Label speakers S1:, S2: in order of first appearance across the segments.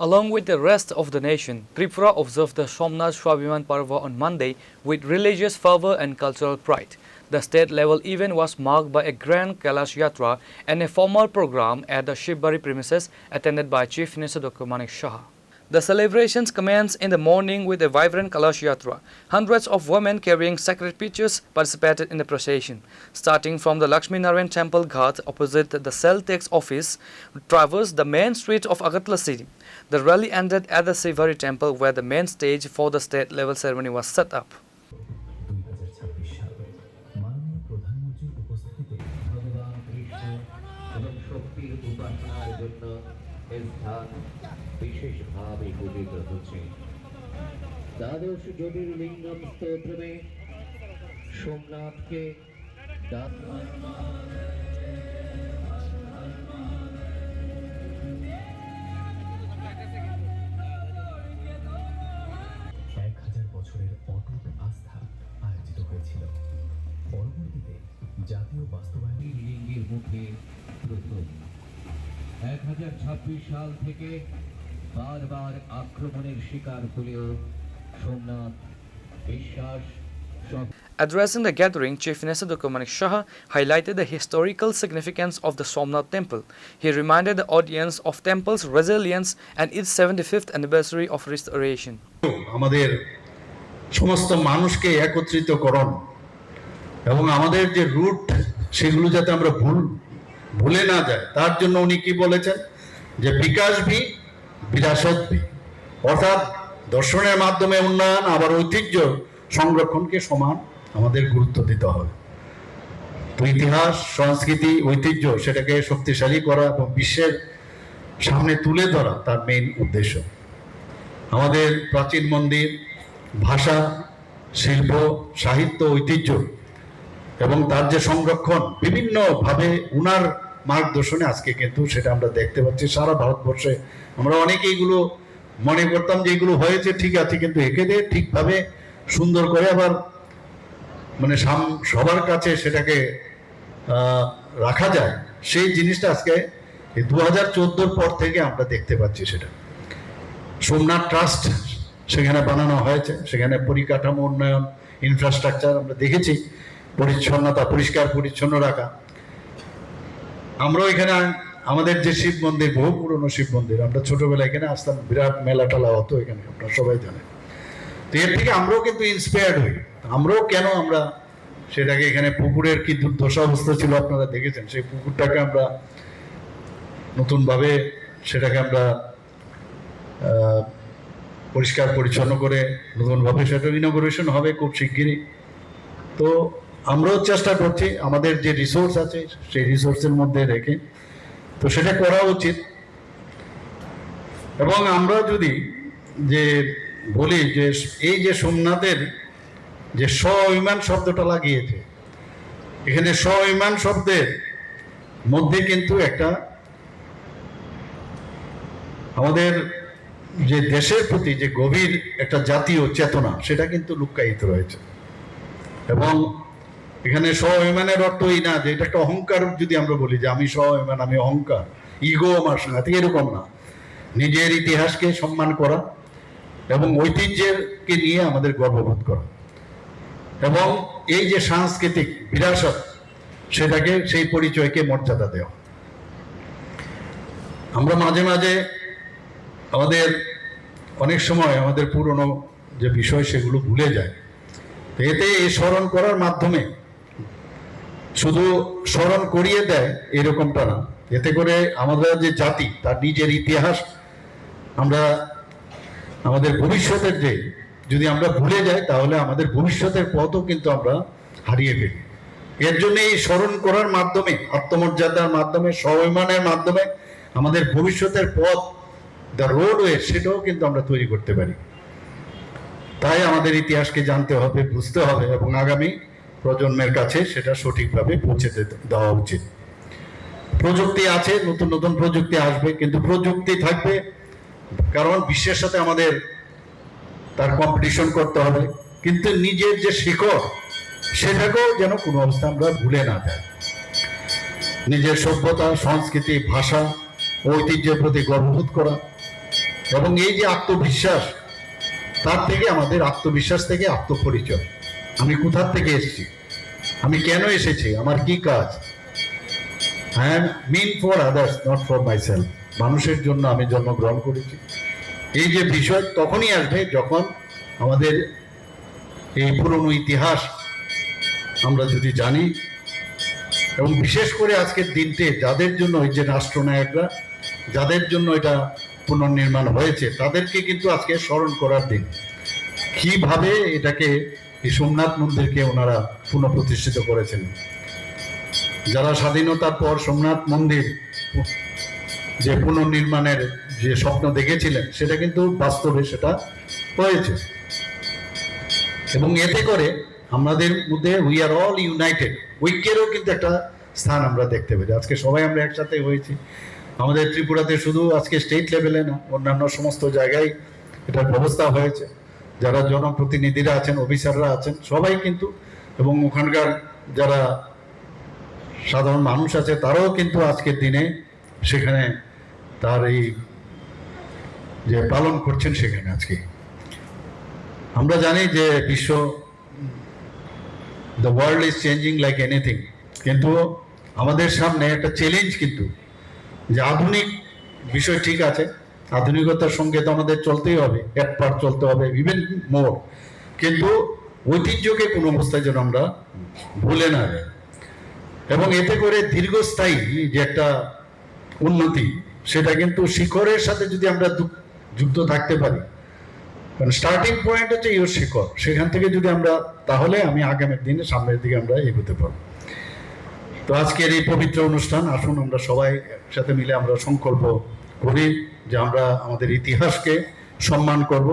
S1: Along with the rest of the nation, Tripura observed the Somnath Swabhiman Parva on Monday with religious fervour and cultural pride. The state-level event was marked by a grand Kailash Yatra and a formal program at the Shivbari premises attended by Chief Minister Dr. Manik Shah. The celebrations commenced in the morning with a vibrant Kailash Yatra. Hundreds of women carrying sacred pitchers participated in the procession. Starting from the Lakshmi Narayan Temple Ghat opposite the cell tax office, traversed the main street of Agartala city. The rally ended at the Shivbari temple where the main stage for the state-level ceremony was set up.
S2: বিশেষভাবে পূজিত হচ্ছে দ্বাদশ জ্যোতির্লিঙ্গম স্তোত্রে সোমনাথকে
S3: বছরের অটুট আস্থা আয়োজিত হয়েছিল। পরবর্তীতে জাতীয় বাস্তবায়ন
S2: লিঙ্গের মুখে প্রথম 1026 সাল থেকে বারবার আক্রমণের শিকার হলেও সোমনাথ বিশ্বাস।
S1: Addressing the gathering, Chief Minister Dr. Manik Shah highlighted the historical significance of the Somnath temple. He reminded the audience of temple's resilience and its 75th anniversary of restoration.
S4: আমাদের সমস্ত মানুষকে একত্রিত করণ এবং আমাদের যে রুট সেগুলো যাতে আমরা ভুলে না যায় তার জন্য উনি কি বলেছেন যে বিকাশ ভি বিরাসত ভি, অর্থাৎ দর্শনের মাধ্যমে উন্নয়ন আবার ঐতিহ্য সংরক্ষণকে সমান আমাদের গুরুত্ব দিতে হবে। তো ইতিহাস সংস্কৃতি ঐতিহ্য সেটাকে শক্তিশালী করা এবং বিশ্বের সামনে তুলে ধরা তার মেইন উদ্দেশ্য। আমাদের প্রাচীন মন্দির, ভাষা, শিল্প, সাহিত্য, ঐতিহ্য এবং তার যে সংরক্ষণ বিভিন্নভাবে উনার মার্গদর্শনে আজকে কিন্তু সেটা আমরা দেখতে পাচ্ছি সারা ভারতবর্ষে। আমরা অনেকে এগুলো মনে করতাম যে এগুলো হয়েছে ঠিক আছে, কিন্তু একে দিয়ে ঠিকভাবে সুন্দর করে আবার মানে সবার কাছে সেটাকে রাখা যায়, সেই জিনিসটা আজকে 2014 পর থেকে আমরা দেখতে পাচ্ছি। সেটা সোমনাথ ট্রাস্ট সেখানে বানানো হয়েছে, সেখানে পরিকাঠামো উন্নয়ন, ইনফ্রাস্ট্রাকচার আমরা দেখেছি, পরিচ্ছন্নতা, পরিষ্কার পরিচ্ছন্ন রাখা। আমরাও এখানে আমাদের যে শিব মন্দির, বহু পুরনো শিব মন্দির, আমরা ছোটবেলায় এখানে আসতাম, বিরাট মেলা টেলা হতো এখানে, আপনারা সবাই জানেন। তো এর থেকে আমরাও কিন্তু ইন্সপায়ার্ড হই। আমরাও কেন আমরা সেটাকে এখানে পুকুরের কি দুর্দশা অবস্থা ছিল আপনারা দেখেছেন, সেই পুকুরটাকে আমরা নতুনভাবে সেটাকে আমরা পরিষ্কার পরিচ্ছন্ন করে নতুনভাবে সেটা ইনগরেশন হবে খুব শিগগিরই। তো আমরাও চেষ্টা করছি আমাদের যে রিসোর্স আছে সেই রিসোর্সের মধ্যে রেখে, তো সেটা করা উচিত। এবং আমরা যদি যে বলি যে এই যে সোমনাথের যে স্বইমান শব্দটা লাগিয়েছে, এখানে স্বইমান শব্দের মধ্যে কিন্তু একটা আমাদের যে দেশের প্রতি যে গভীর একটা জাতীয় চেতনা সেটা কিন্তু লুক্কায়িত রয়েছে। এবং এখানে স্বইমানের অর্থই না যে এটা একটা অহংকার, যদি আমরা বলি যে আমি স্বইমান, আমি অহংকার, ইগো আমার সাথে, এরকম না। নিজের ইতিহাসকে সম্মান করা এবং ঐতিহ্যকে নিয়ে আমাদের গর্ববোধ করা এবং এই যে সাংস্কৃতিক বিরাসত সেটাকে, সেই পরিচয়কে মর্যাদা দেওয়া। আমরা মাঝে মাঝে আমাদের অনেক সময় আমাদের পুরনো যে বিষয় সেগুলো ভুলে যায়। এতে এই স্মরণ করার মাধ্যমে শুধু স্মরণ করিয়ে দেয় এরকমটা না, এতে করে আমাদের যে জাতি তার নিজের ইতিহাস আমরা আমাদের ভবিষ্যতের যে যদি আমরা ভুলে যাই তাহলে আমাদের ভবিষ্যতের পথও কিন্তু আমরা হারিয়ে ফেলি। এর জন্য এই স্মরণ করার মাধ্যমে, আত্মমর্যাদার মাধ্যমে, স্বাভিমানের মাধ্যমে আমাদের ভবিষ্যতের পথ, দ্য রোডওয়ে, সেটাও কিন্তু আমরা তৈরি করতে পারি। তাই আমাদের ইতিহাসকে জানতে হবে, বুঝতে হবে এবং আগামী প্রজন্মের কাছে সেটা সঠিকভাবে পৌঁছে দেওয়া উচিত। প্রযুক্তি আছে, নতুন নতুন প্রযুক্তি আসবে, কিন্তু প্রযুক্তি থাকবে কারণ বিশ্বের সাথে আমাদের তার কম্পিটিশন করতে হবে, কিন্তু নিজের যে শিকড় সেটাকেও যেন কোনো অবস্থা আমরা ভুলে না যাই। নিজের সভ্যতা, সংস্কৃতি, ভাষা, ঐতিহ্যের প্রতি গর্ববোধ করা এবং এই যে আত্মবিশ্বাস, তার থেকে আমাদের আত্মবিশ্বাস থেকে আত্মপরিচয়, আমি কোথা থেকে এসেছি, আমি কেন এসেছি, আমার কি কাজ। I am mean for others, not for myself. মানুষের জন্য আমি জন্মগ্রহণ করেছি। এই যে বিষয় তখনই আসবে যখন আমাদের এই পুরনো ইতিহাস আমরা যদি জানি, এবং বিশেষ করে আজকের দিনটি যাদের জন্য ওই যে রাষ্ট্রনায়করা, যাদের জন্য এটা পুনর্নির্মাণ হয়েছে, তাদেরকে কিন্তু আজকে স্মরণ করার দিন। কিভাবে এটাকে এই সোমনাথ মন্দিরকে ওনারা পুনঃপ্রতিষ্ঠিত করেছেন। যারা স্বাধীনতার পর সোমনাথ মন্দির যে পুনর্নির্মাণের যে স্বপ্ন দেখেছিলেন, সেটা কিন্তু বাস্তবে সেটা হয়েছে। এবং এতে করে আমাদের মধ্যে উই আর অল ইউনাইটেড, ঐক্যেরও কিন্তু একটা স্থান আমরা দেখতে পাই। আজকে সবাই আমরা একসাথে হয়েছি। আমাদের ত্রিপুরাতে শুধু আজকে স্টেট লেভেলে না, অন্যান্য সমস্ত জায়গায় এটার ব্যবস্থা হয়েছে। যারা জনপ্রতিনিধিরা আছেন, অফিসাররা আছেন, সবাই কিন্তু, এবং ওখানকার যারা সাধারণ মানুষ আছে, তারাও কিন্তু আজকের দিনে সেখানে তার এই যে পালন করছেন সেখানে। আজকে আমরা জানি যে বিশ্ব, the world is changing like anything, কিন্তু আমাদের সামনে একটা চ্যালেঞ্জ কিন্তু, যে আধুনিক বিষয় ঠিক আছে, আধুনিকতার সঙ্গে তো আমাদের চলতেই হবে, এক পার চলতে হবে, ইভেন মোর, কিন্তু ঐতিহ্যকে কোনো অবস্থায় যেন আমরা ভুলে না যাই। এবং এতে করে দীর্ঘস্থায়ী যে একটা উন্নতি, সেটা কিন্তু শিখরের সাথে যদি আমরা যুক্ত থাকতে পারি, কারণ স্টার্টিং পয়েন্ট হচ্ছে ইওর শিখর, সেখান থেকে যদি আমরা, তাহলে আমি আগামী দিনে সামনের দিকে আমরা এগোতে পারবো। তো আজকের এই পবিত্র অনুষ্ঠান, আসুন আমরা সবাই একসাথে মিলে আমরা সংকল্প করি যে আমরা আমাদের ইতিহাসকে সম্মান করব,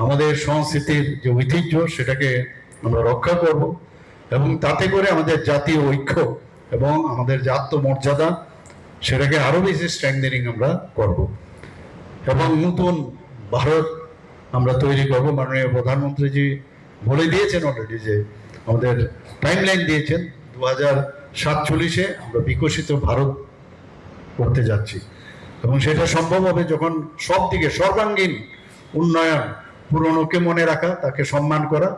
S4: আমাদের সংস্কৃতির যে ঐতিহ্য সেটাকে আমরা রক্ষা করব, এবং তাতে করে আমাদের জাতীয় ঐক্য এবং আমাদের যে আত্মমর্যাদা, সেটাকে আরো বেশি স্ট্রেংথেনিং আমরা করব, এবং নতুন ভারত আমরা তৈরি করব। মাননীয় প্রধানমন্ত্রীজি বলে দিয়েছেন অলরেডি, যে আমাদের টাইমলাইন দিয়েছেন 2047-এ আমরা বিকশিত ভারত করতে যাচ্ছি, এবং সেটা সম্ভব হবে যখন সব দিকে সর্বাঙ্গীন উন্নয়ন, পুরনোকে মনে রাখা, তাকে সম্মান করা,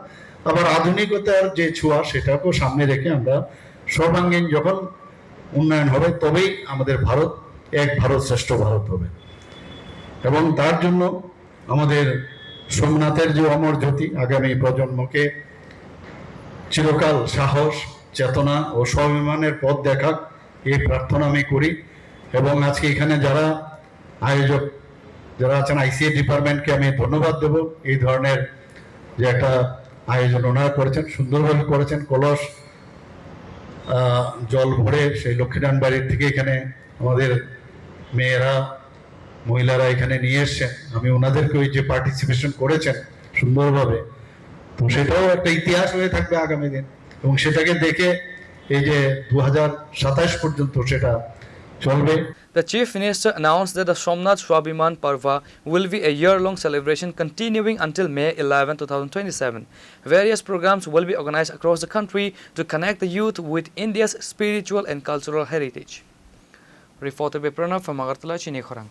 S4: আবার আধুনিকতার যে ছোঁয়া সেটাকেও সামনে রেখে আমরা সর্বাঙ্গীন যখন উন্নয়ন হবে, তবেই আমাদের ভারত এক ভারত শ্রেষ্ঠ ভারত হবে। এবং তার জন্য আমাদের সোমনাথের যে অমর জ্যোতি আগামী প্রজন্মকে চিরকাল সাহস, চেতনা ও স্বাভিমানের পথ দেখাক, এই প্রার্থনা আমি করি। এবং আজকে এখানে যারা আয়োজক যারা আছেন, আইসিএ ডিপার্টমেন্টকে আমি ধন্যবাদ দেব। এই ধরনের যে একটা আয়োজন ওনারা করেছেন, সুন্দরভাবে করেছেন। কলস জল ভরে সেই লক্ষ্মীনারায়ণ বাড়ির থেকে এখানে আমাদের মেয়েরা, মহিলারা এখানে নিয়ে এসছেন। আমি ওনাদেরকে ওই যে পার্টিসিপেশন করেছেন সুন্দরভাবে, তো সেটাও একটা ইতিহাস হয়ে থাকবে আগামী দিন, এবং সেটাকে দেখে এই যে 2027 পর্যন্ত সেটা চলবে।
S1: The Chief Minister announced that the Somnath Swabhiman Parva will be a year-long celebration continuing until May 11, 2027. Various programs will be organized across the country to connect the youth with India's spiritual and cultural heritage. Reported by Pranav from Agartala, Chini Khorang.